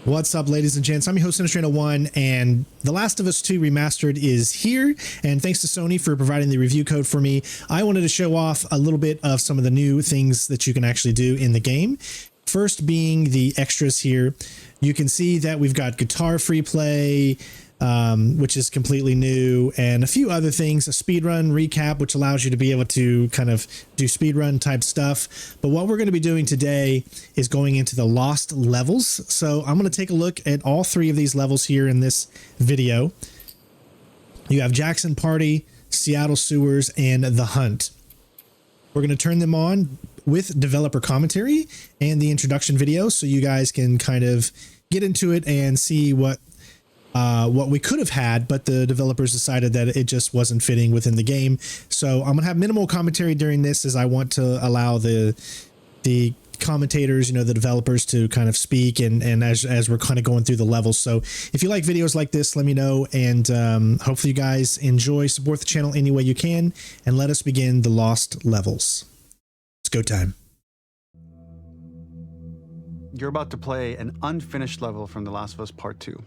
What's up, ladies and gents? I'm your host, Sinistream1, and The Last of Us 2 Remastered is here, and thanks to Sony for providing the review code for me. I wanted to show off a little bit of some of the new things that you can actually do in the game. First being the extras here. You can see that we've got guitar free play, which is completely new, and a few other things, a speedrun recap, which allows you to be able to kind of do speedrun type stuff. But what we're going to be doing today is going into the lost levels. So I'm going to take a look at all three of these levels here in this video. You have Jackson Party, Seattle Sewers, and The Hunt. We're going to turn them on with developer commentary and the introduction video so you guys can kind of get into it and see what we could have had, but the developers decided that it just wasn't fitting within the game. So I'm gonna have minimal commentary during this, as I want to allow the commentators, you know, the developers, to kind of speak and as we're kind of going through the levels. So if you like videos like this, let me know, and hopefully you guys enjoy. Support the channel any way you can, and let us begin the lost levels. It's go time. You're about to play an unfinished level from The Last of Us Part 2.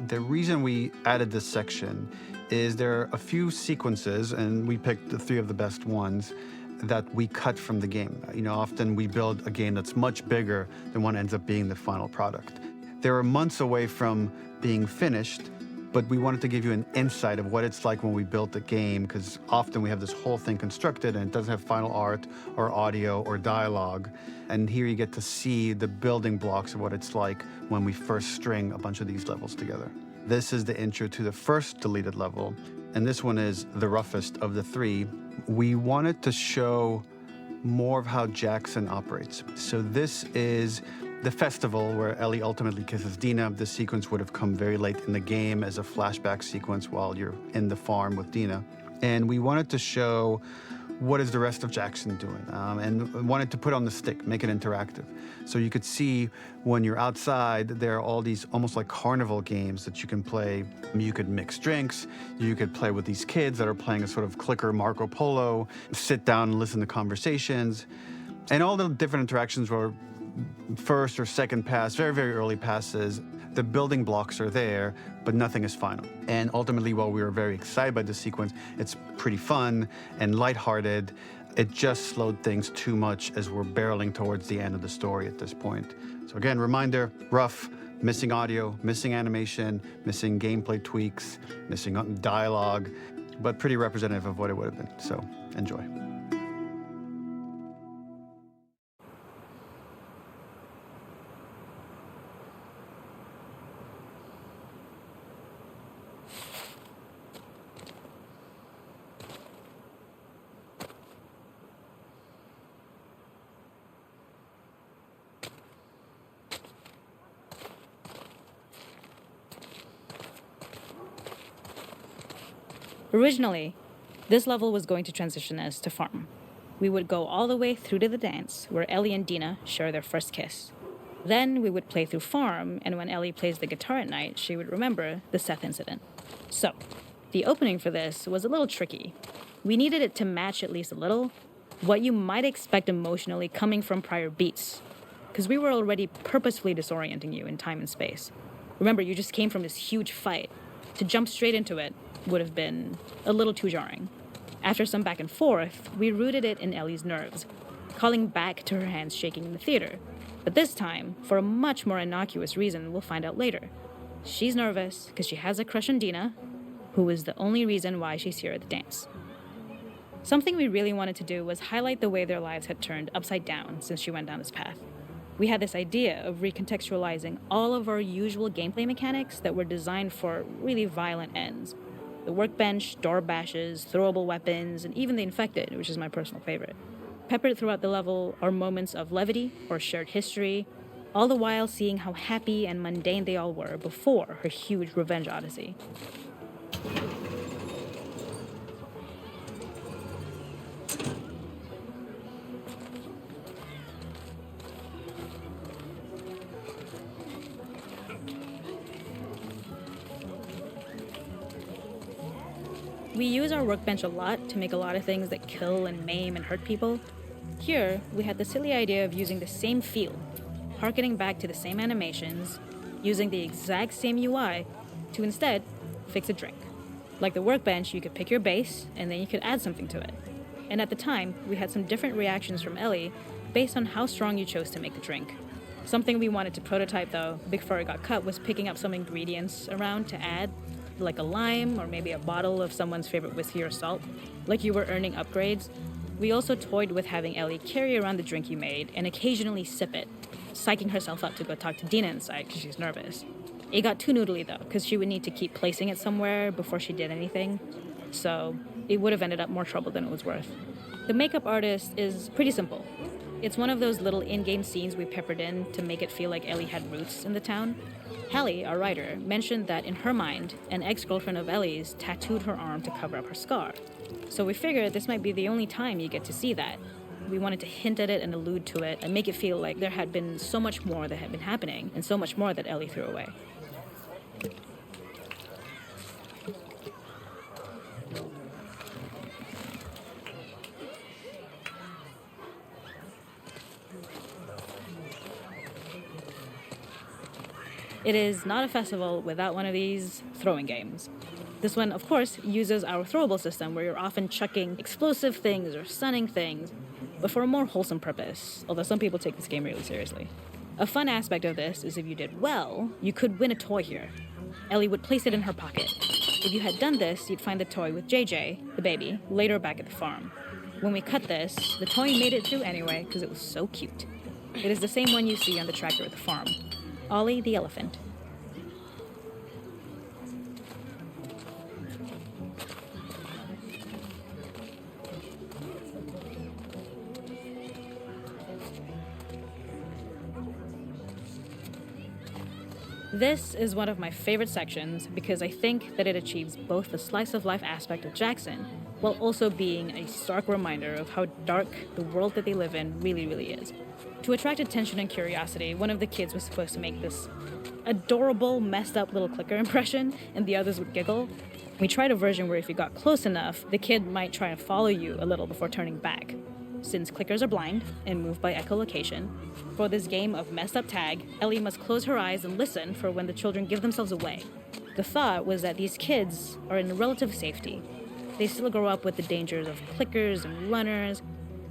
The reason we added this section is there are a few sequences, and we picked the three of the best ones, that we cut from the game. You know, often we build a game that's much bigger than what ends up being the final product. They were months away from being finished, but we wanted to give you an insight of what it's like when we built a game, because often we have this whole thing constructed and it doesn't have final art or audio or dialogue. And here you get to see the building blocks of what it's like when we first string a bunch of these levels together. This is the intro to the first deleted level, and this one is the roughest of the three. We wanted to show more of how Jackson operates. So this is the festival where Ellie ultimately kisses Dina. This sequence would have come very late in the game as a flashback sequence while you're in the farm with Dina. And we wanted to show what is the rest of Jackson doing, and wanted to put on the stick, make it interactive. So you could see when you're outside, there are all these almost like carnival games that you can play. You could mix drinks, you could play with these kids that are playing a sort of clicker Marco Polo, sit down and listen to conversations. And all the different interactions were first or second pass, very, very early passes. The building blocks are there, but nothing is final. And ultimately, while we were very excited by this sequence, it's pretty fun and lighthearted. It just slowed things too much as we're barreling towards the end of the story at this point. So again, reminder, rough, missing audio, missing animation, missing gameplay tweaks, missing dialogue, but pretty representative of what it would have been. So enjoy. Originally, this level was going to transition us to farm. We would go all the way through to the dance, where Ellie and Dina share their first kiss. Then we would play through farm, and when Ellie plays the guitar at night, she would remember the Seth incident. So, the opening for this was a little tricky. We needed it to match at least a little what you might expect emotionally coming from prior beats, because we were already purposefully disorienting you in time and space. Remember, you just came from this huge fight. To jump straight into it would have been a little too jarring. After some back and forth, we rooted it in Ellie's nerves, calling back to her hands shaking in the theater. But this time, for a much more innocuous reason we'll find out later. She's nervous because she has a crush on Dina, who is the only reason why she's here at the dance. Something we really wanted to do was highlight the way their lives had turned upside down since she went down this path. We had this idea of recontextualizing all of our usual gameplay mechanics that were designed for really violent ends. The workbench, door bashes, throwable weapons, and even the infected, which is my personal favorite. Peppered throughout the level are moments of levity or shared history, all the while seeing how happy and mundane they all were before her huge revenge odyssey. We use our workbench a lot to make a lot of things that kill and maim and hurt people. Here, we had the silly idea of using the same feel, harkening back to the same animations, using the exact same UI to instead fix a drink. Like the workbench, you could pick your base, and then you could add something to it. And at the time, we had some different reactions from Ellie based on how strong you chose to make the drink. Something we wanted to prototype though, before it got cut, was picking up some ingredients around to add, like a lime or maybe a bottle of someone's favorite whiskey or salt, like you were earning upgrades. We also toyed with having Ellie carry around the drink you made and occasionally sip it, psyching herself up to go talk to Dina inside because she's nervous. It got too noodly though, because she would need to keep placing it somewhere before she did anything, so it would have ended up more trouble than it was worth. The makeup artist is pretty simple. It's one of those little in-game scenes we peppered in to make it feel like Ellie had roots in the town. Hallie, our writer, mentioned that in her mind, an ex-girlfriend of Ellie's tattooed her arm to cover up her scar. So we figured this might be the only time you get to see that. We wanted to hint at it and allude to it and make it feel like there had been so much more that had been happening and so much more that Ellie threw away. It is not a festival without one of these throwing games. This one, of course, uses our throwable system where you're often chucking explosive things or stunning things, but for a more wholesome purpose, although some people take this game really seriously. A fun aspect of this is if you did well, you could win a toy here. Ellie would place it in her pocket. If you had done this, you'd find the toy with JJ, the baby, later back at the farm. When we cut this, the toy made it through anyway because it was so cute. It is the same one you see on the tractor at the farm. Ollie the elephant. This is one of my favorite sections because I think that it achieves both the slice of life aspect of Jackson while also being a stark reminder of how dark the world that they live in really is. To attract attention and curiosity, one of the kids was supposed to make this adorable, messed up little clicker impression, and the others would giggle. We tried a version where if you got close enough, the kid might try and follow you a little before turning back. Since clickers are blind and move by echolocation, for this game of messed up tag, Ellie must close her eyes and listen for when the children give themselves away. The thought was that these kids are in relative safety. They still grow up with the dangers of clickers and runners,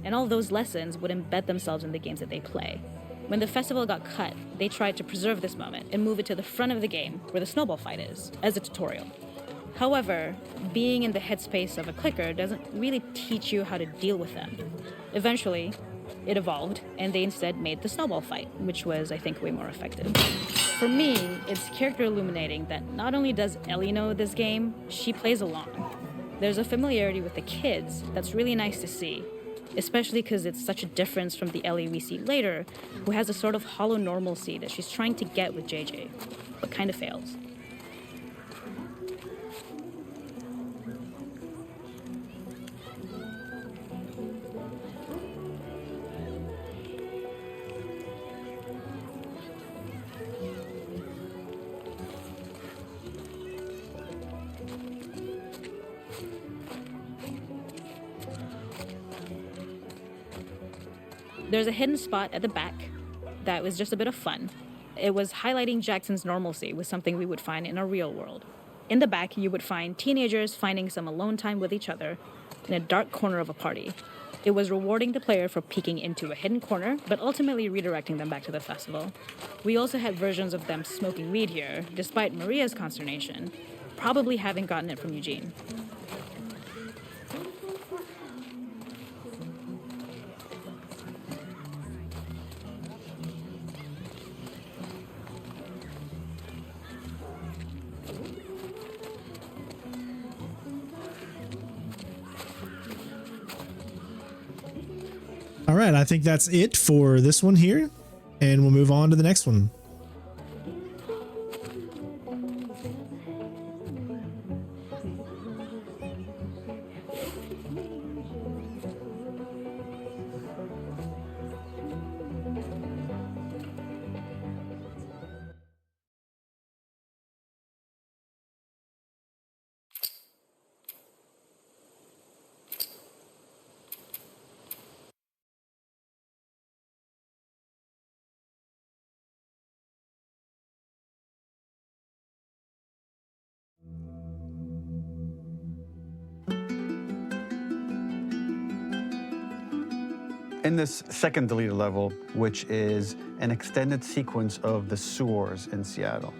and all those lessons would embed themselves in the games that they play. When the festival got cut, they tried to preserve this moment and move it to the front of the game where the snowball fight is, as a tutorial. However, being in the headspace of a clicker doesn't really teach you how to deal with them. Eventually, it evolved, and they instead made the snowball fight, which was, I think, way more effective. For me, it's character illuminating that not only does Ellie know this game, she plays along. There's a familiarity with the kids that's really nice to see, especially because it's such a difference from the Ellie we see later, who has a sort of hollow normalcy that she's trying to get with JJ, but kind of fails. There's a hidden spot at the back that was just a bit of fun. It was highlighting Jackson's normalcy with something we would find in a real world. In the back, you would find teenagers finding some alone time with each other in a dark corner of a party. It was rewarding the player for peeking into a hidden corner, but ultimately redirecting them back to the festival. We also had versions of them smoking weed here, despite Maria's consternation, probably having gotten it from Eugene. All right, I think that's it for this one here, and we'll move on to the next one. In this second deleted level, which is an extended sequence of the sewers in Seattle,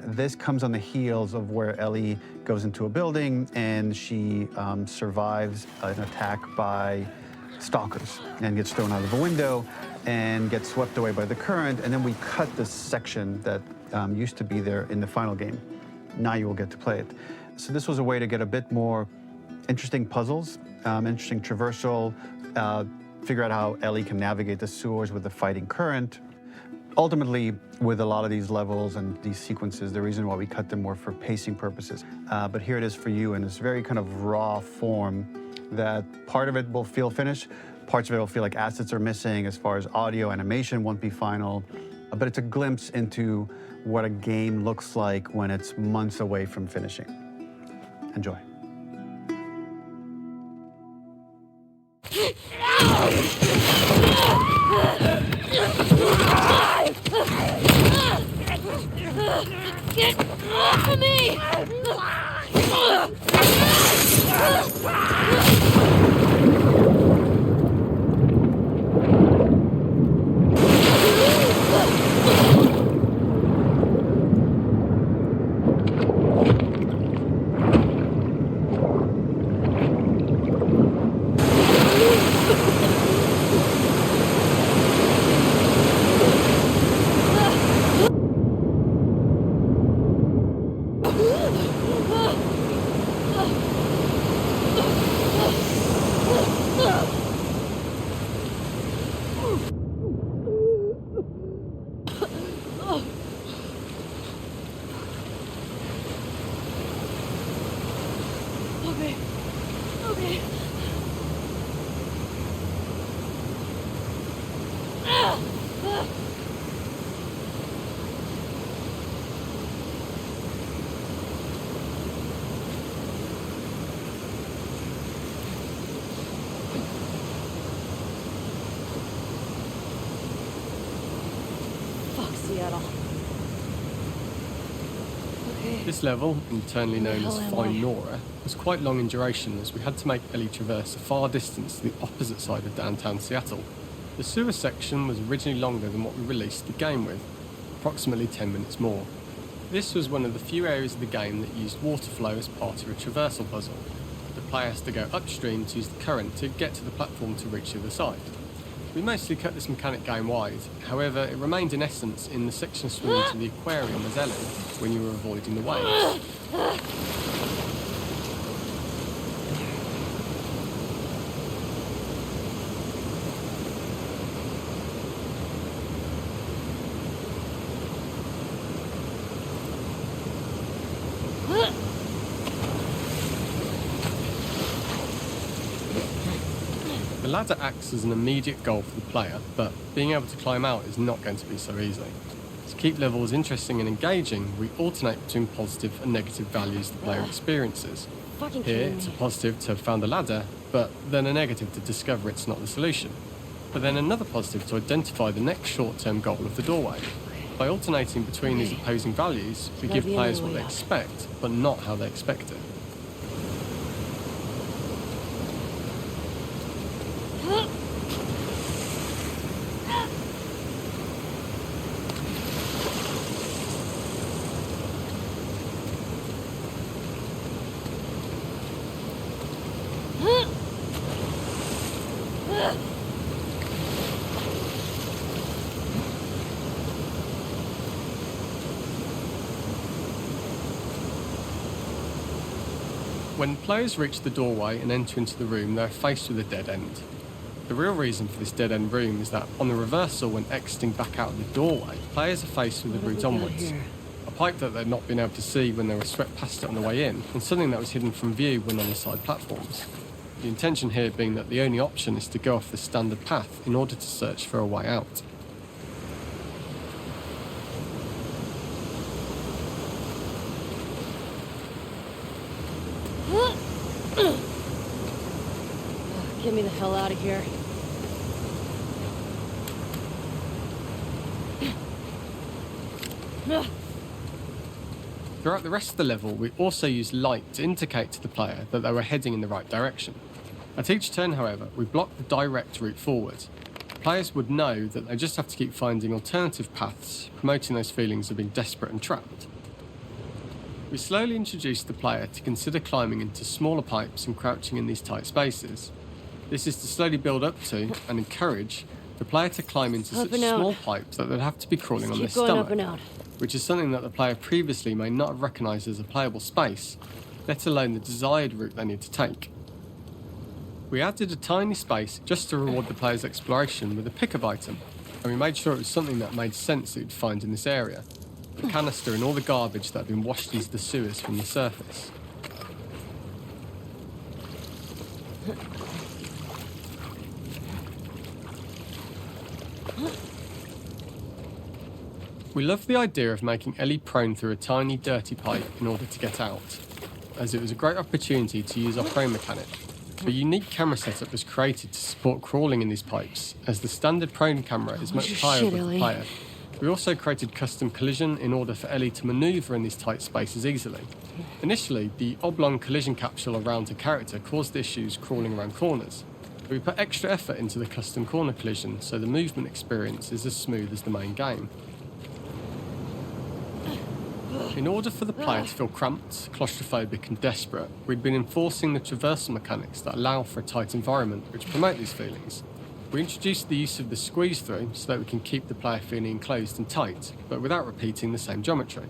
this comes on the heels of where Ellie goes into a building and she survives an attack by stalkers and gets thrown out of a window and gets swept away by the current. And then we cut this section that used to be there in the final game. Now you will get to play it. So this was a way to get a bit more interesting puzzles, interesting traversal, figure out how Ellie can navigate the sewers with the fighting current. Ultimately, with a lot of these levels and these sequences, the reason why we cut them were for pacing purposes. But here it is for you in this very kind of raw form that part of it will feel finished, parts of it will feel like assets are missing as far as audio, animation won't be final. But it's a glimpse into what a game looks like when it's months away from finishing. Enjoy. Get off of me! Okay. Fuck Seattle. Okay. This level, internally known Where as the hell am Find I? Nora, was quite long in duration as we had to make Ellie traverse a far distance to the opposite side of downtown Seattle. The sewer section was originally longer than what we released the game with, approximately 10 minutes more. This was one of the few areas of the game that used water flow as part of a traversal puzzle. The player has to go upstream to use the current to get to the platform to reach the other side. We mostly cut this mechanic game-wide, however it remained in essence in the section swimming to the aquarium as Ellie when you were avoiding the waves. The ladder acts as an immediate goal for the player, but being able to climb out is not going to be so easy. To keep levels interesting and engaging, we alternate between positive and negative values the player experiences. Fucking Here, kidding it's a me. positive to have found the ladder, but then a negative to discover it's not the solution. But then another positive to identify the next short-term goal of the doorway. By alternating between these opposing values, we Gotta give be players another what way they out. expect, but not how they expect it. When players reach the doorway and enter into the room, they're faced with a dead end. The real reason for this dead end room is that on the reversal, when exiting back out of the doorway, players are faced with the What route have we got onwards. here? A pipe that they'd not been able to see when they were swept past it on the way in, and something that was hidden from view when on the side platforms. The intention here being that the only option is to go off the standard path in order to search for a way out. Get me the hell out of here. Throughout the rest of the level, we also used light to indicate to the player that they were heading in the right direction. At each turn, however, we block the direct route forward. Players would know that they just have to keep finding alternative paths, promoting those feelings of being desperate and trapped. We slowly introduce the player to consider climbing into smaller pipes and crouching in these tight spaces. This is to slowly build up to and encourage the player to climb into such small pipes that they'd have to be crawling on their stomach, which is something that the player previously may not have recognised as a playable space, let alone the desired route they need to take. We added a tiny space just to reward the player's exploration with a pickup item, and we made sure it was something that made sense that you'd find in this area. A canister and all the garbage that had been washed into the sewers from the surface. We loved the idea of making Ellie prone through a tiny dirty pipe in order to get out, as it was a great opportunity to use our prone mechanic. A unique camera setup was created to support crawling in these pipes, as the standard prone camera is much higher with the player. We also created custom collision in order for Ellie to manoeuvre in these tight spaces easily. Initially, the oblong collision capsule around her character caused issues crawling around corners. We put extra effort into the custom corner collision, so the movement experience is as smooth as the main game. In order for the player to feel cramped, claustrophobic and desperate, we'd been enforcing the traversal mechanics that allow for a tight environment which promote these feelings. We introduced the use of the squeeze through so that we can keep the player feeling enclosed and tight, but without repeating the same geometry.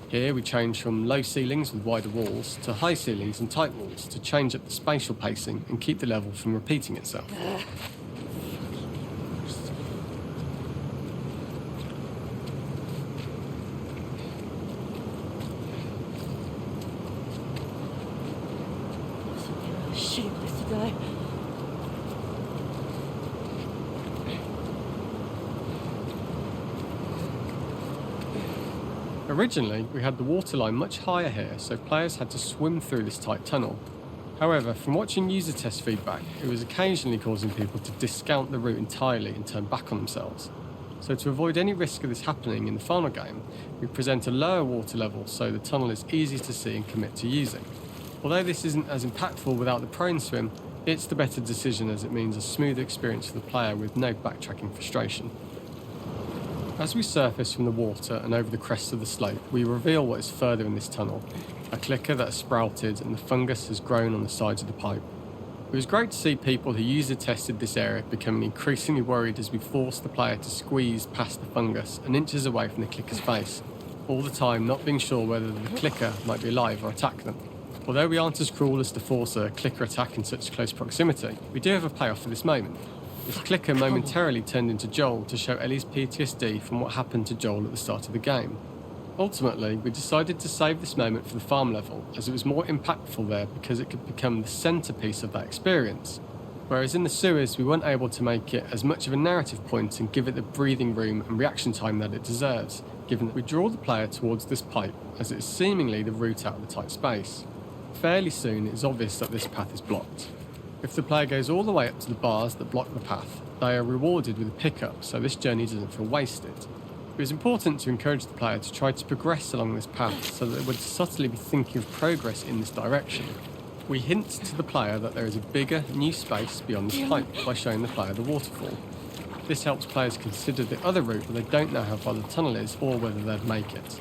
Here we change from low ceilings with wider walls to high ceilings and tight walls to change up the spatial pacing and keep the level from repeating itself. Shitty place to die. Originally, we had the waterline much higher here, so players had to swim through this tight tunnel. However, from watching user test feedback, it was occasionally causing people to discount the route entirely and turn back on themselves. So to avoid any risk of this happening in the final game, we present a lower water level so the tunnel is easy to see and commit to using. Although this isn't as impactful without the prone swim, it's the better decision as it means a smoother experience for the player with no backtracking frustration. As we surface from the water and over the crest of the slope, we reveal what is further in this tunnel, a clicker that has sprouted and the fungus has grown on the sides of the pipe. It was great to see people who user tested this area becoming increasingly worried as we forced the player to squeeze past the fungus and inches away from the clicker's face, all the time not being sure whether the clicker might be alive or attack them. Although we aren't as cruel as to force a clicker attack in such close proximity, we do have a payoff for this moment. This clicker momentarily turned into Joel to show Ellie's PTSD from what happened to Joel at the start of the game. Ultimately, we decided to save this moment for the farm level, as it was more impactful there because it could become the centrepiece of that experience. Whereas in the sewers, we weren't able to make it as much of a narrative point and give it the breathing room and reaction time that it deserves, given that we draw the player towards this pipe, as it is seemingly the route out of the tight space. Fairly soon, it is obvious that this path is blocked. If the player goes all the way up to the bars that block the path, they are rewarded with a pickup, so this journey doesn't feel wasted. It was important to encourage the player to try to progress along this path so that they would subtly be thinking of progress in this direction. We hint to the player that there is a bigger, new space beyond this pipe by showing the player the waterfall. This helps players consider the other route where they don't know how far the tunnel is or whether they'd make it.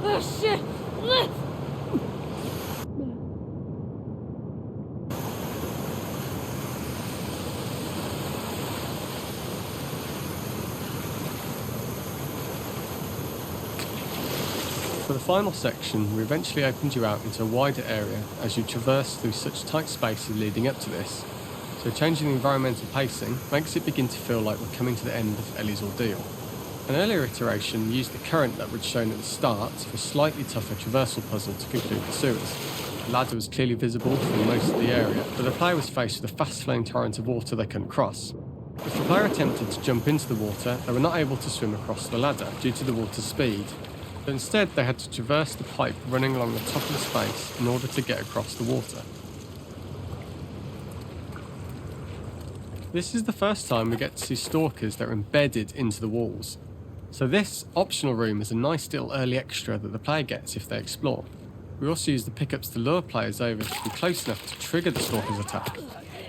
Oh shit! For the final section, we eventually opened you out into a wider area as you traverse through such tight spaces leading up to this, so changing the environmental pacing makes it begin to feel like we're coming to the end of Ellie's ordeal. An earlier iteration used the current that was shown at the start for a slightly tougher traversal puzzle to conclude the sewers. The ladder was clearly visible from most of the area, but the player was faced with a fast-flowing torrent of water they couldn't cross. If the player attempted to jump into the water, they were not able to swim across the ladder due to the water's speed, but instead they had to traverse the pipe running along the top of the space in order to get across the water. This is the first time we get to see stalkers that are embedded into the walls. So this optional room is a nice little early extra that the player gets if they explore. We also use the pickups to lure players over to be close enough to trigger the stalker's attack.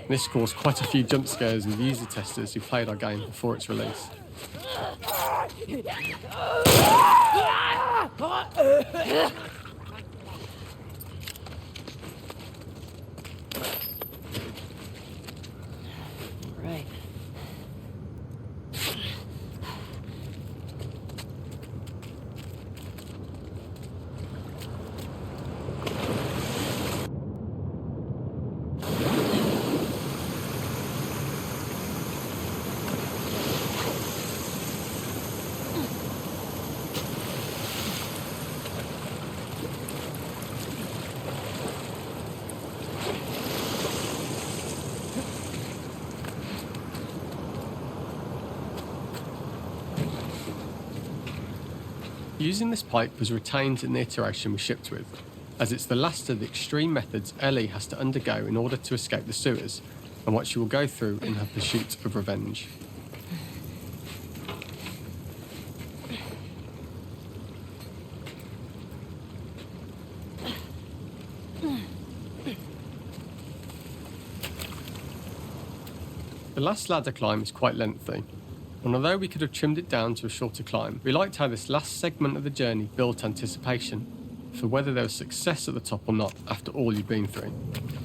This caused quite a few jump scares with user testers who played our game before its release. Right. Using this pipe was retained in the iteration we shipped with, as it's the last of the extreme methods Ellie has to undergo in order to escape the sewers, and what she will go through in her pursuit of revenge. The last ladder climb is quite lengthy, and although we could have trimmed it down to a shorter climb, we liked how this last segment of the journey built anticipation for whether there was success at the top or not after all you've been through.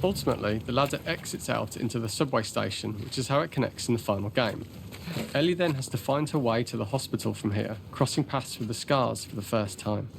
Ultimately, the ladder exits out into the subway station, which is how it connects in the final game. Ellie then has to find her way to the hospital from here, crossing paths with the scars for the first time.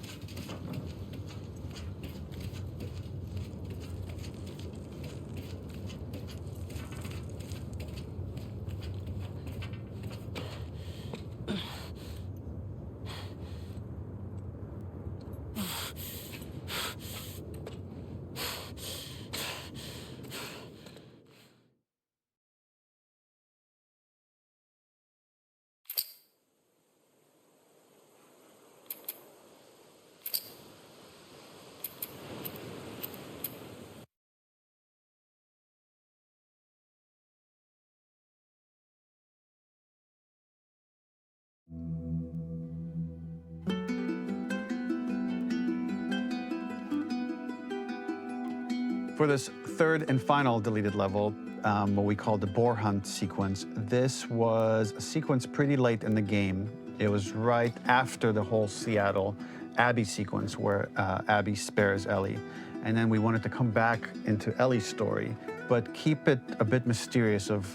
For this third and final deleted level, what we call the boar hunt sequence, this was a sequence pretty late in the game. It was right after the whole Seattle Abby sequence where Abby spares Ellie. And then we wanted to come back into Ellie's story, but keep it a bit mysterious of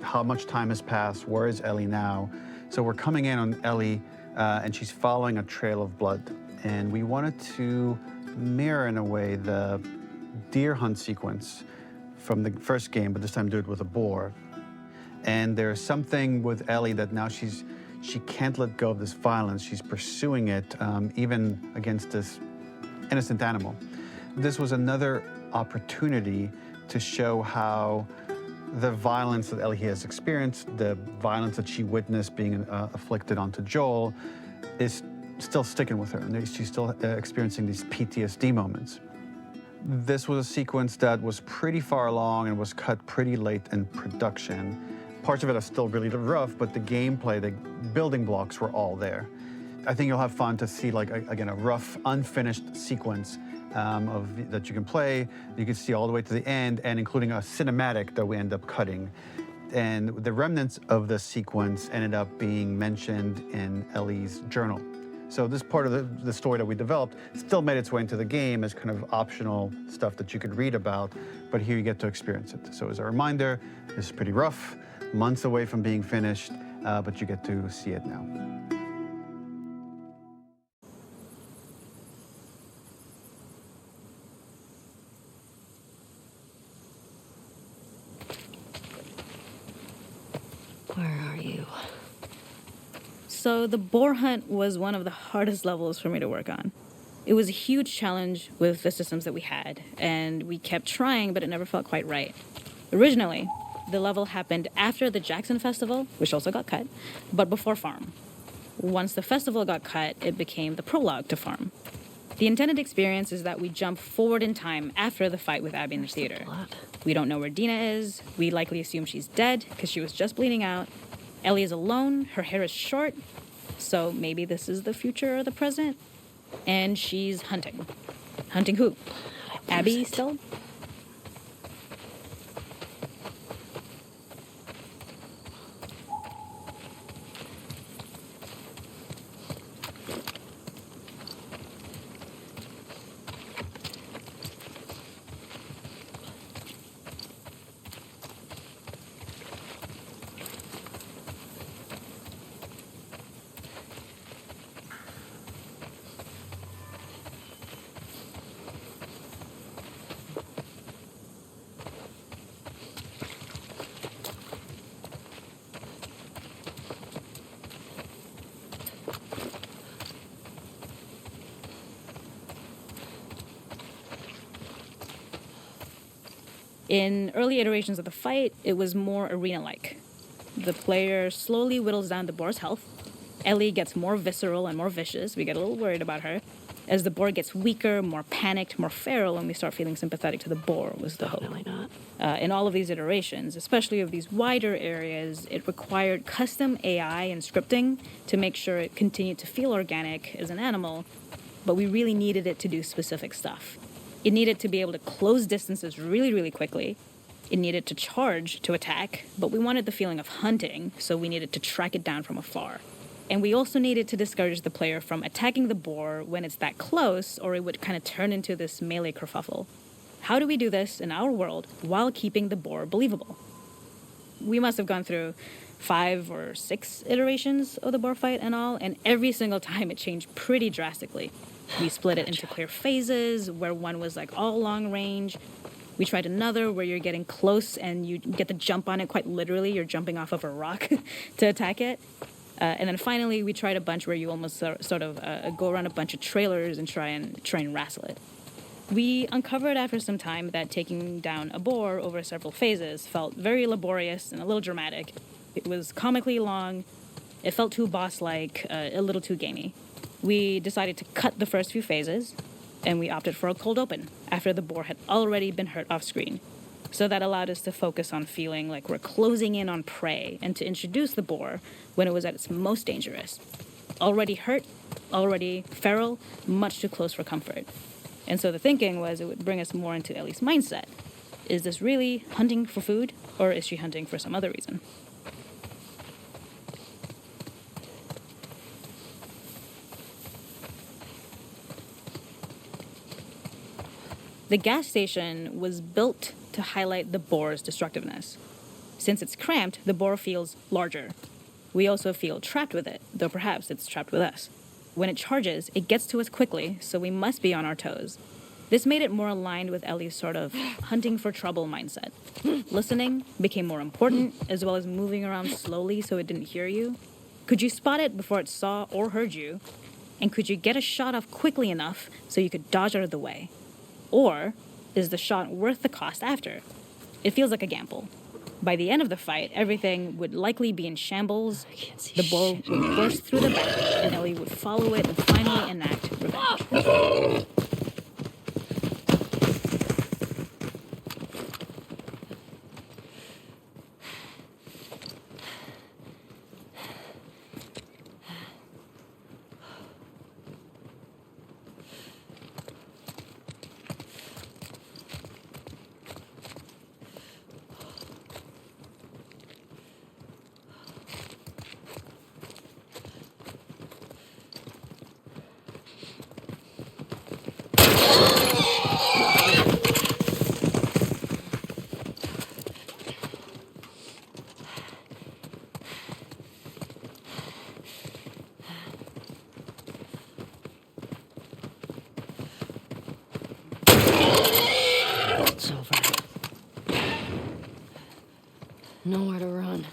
how much time has passed, where is Ellie now? So we're coming in on Ellie and she's following a trail of blood. And we wanted to mirror in a way the deer hunt sequence from the first game, but this time do it with a boar. And there's something with Ellie that now she can't let go of this violence. She's pursuing it, even against this innocent animal. This was another opportunity to show how the violence that Ellie has experienced, the violence that she witnessed being afflicted onto Joel, is still sticking with her, and she's still experiencing these PTSD moments. This was a sequence that was pretty far along and was cut pretty late in production. Parts of it are still really rough, but the gameplay, the building blocks were all there. I think you'll have fun to see, like, again, a rough, unfinished sequence that you can play. You can see all the way to the end, and including a cinematic that we end up cutting. And the remnants of the sequence ended up being mentioned in Ellie's journal. So this part of the story that we developed still made its way into the game as kind of optional stuff that you could read about, but here you get to experience it. So as a reminder, this is pretty rough, months away from being finished, but you get to see it now. Where are you? So the boar hunt was one of the hardest levels for me to work on. It was a huge challenge with the systems that we had, and we kept trying, but it never felt quite right. Originally, the level happened after the Jackson Festival, which also got cut, but before Farm. Once the festival got cut, it became the prologue to Farm. The intended experience is that we jump forward in time after the fight with Abby in the theater. We don't know where Dina is. We likely assume she's dead because she was just bleeding out. Ellie is alone. Her hair is short. So maybe this is the future or the present. And she's hunting. Hunting who? Abby still? In early iterations of the fight, it was more arena-like. The player slowly whittles down the boar's health. Ellie gets more visceral and more vicious. We get a little worried about her. As the boar gets weaker, more panicked, more feral, and we start feeling sympathetic to the boar was the hope. Definitely not. In all of these iterations, especially of these wider areas, it required custom AI and scripting to make sure it continued to feel organic as an animal, but we really needed it to do specific stuff. It needed to be able to close distances really, really quickly. It needed to charge to attack, but we wanted the feeling of hunting, so we needed to track it down from afar. And we also needed to discourage the player from attacking the boar when it's that close, or it would kind of turn into this melee kerfuffle. How do we do this in our world while keeping the boar believable? We must have gone through 5 or 6 iterations of the boar fight and all, and every single time it changed pretty drastically. We split it into clear phases, where one was like all long range. We tried another where you're getting close and you get the jump on it quite literally. You're jumping off of a rock to attack it. And then finally, we tried a bunch where you almost sort of go around a bunch of trailers and try and wrestle it. We uncovered after some time that taking down a boar over several phases felt very laborious and a little dramatic. It was comically long. It felt too boss-like, a little too gamey. We decided to cut the first few phases, and we opted for a cold open after the boar had already been hurt off-screen. So that allowed us to focus on feeling like we're closing in on prey and to introduce the boar when it was at its most dangerous. Already hurt, already feral, much too close for comfort. And so the thinking was it would bring us more into Ellie's mindset. Is this really hunting for food, or is she hunting for some other reason? The gas station was built to highlight the boar's destructiveness. Since it's cramped, the boar feels larger. We also feel trapped with it, though perhaps it's trapped with us. When it charges, it gets to us quickly, so we must be on our toes. This made it more aligned with Ellie's sort of hunting for trouble mindset. Listening became more important, as well as moving around slowly so it didn't hear you. Could you spot it before it saw or heard you? And could you get a shot off quickly enough so you could dodge out of the way? Or is the shot worth the cost after? It feels like a gamble. By the end of the fight, everything would likely be in shambles. The boar would burst through the back, and Ellie would follow it and finally enact revenge. It's over. Nowhere to run.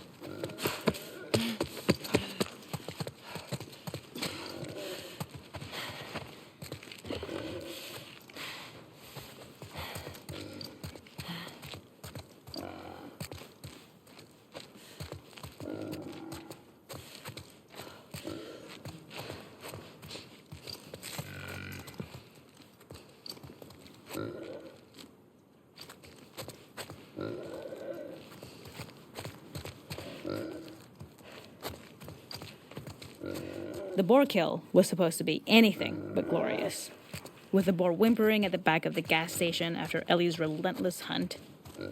The boar kill was supposed to be anything but glorious, with the boar whimpering at the back of the gas station after Ellie's relentless hunt.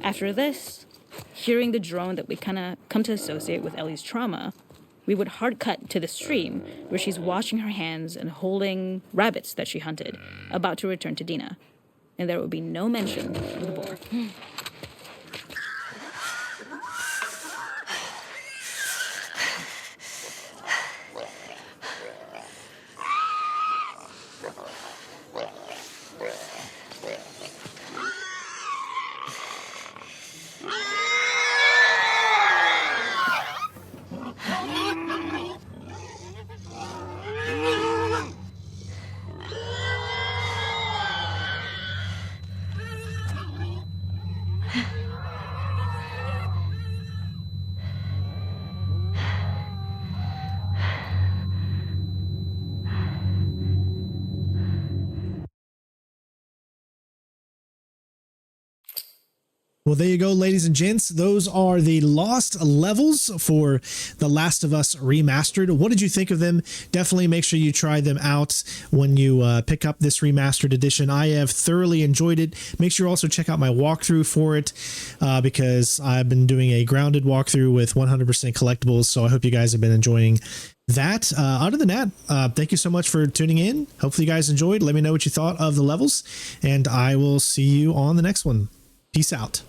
After this, hearing the drone that we kind of come to associate with Ellie's trauma, we would hard cut to the stream where she's washing her hands and holding rabbits that she hunted, about to return to Dina. And there would be no mention of the boar. Well, there you go, ladies and gents. Those are the lost levels for The Last of Us Remastered. What did you think of them? Definitely make sure you try them out when you pick up this remastered edition. I have thoroughly enjoyed it. Make sure you also check out my walkthrough for it because I've been doing a grounded walkthrough with 100% collectibles, so I hope you guys have been enjoying that. Other than that, thank you so much for tuning in. Hopefully you guys enjoyed. Let me know what you thought of the levels, and I will see you on the next one. Peace out.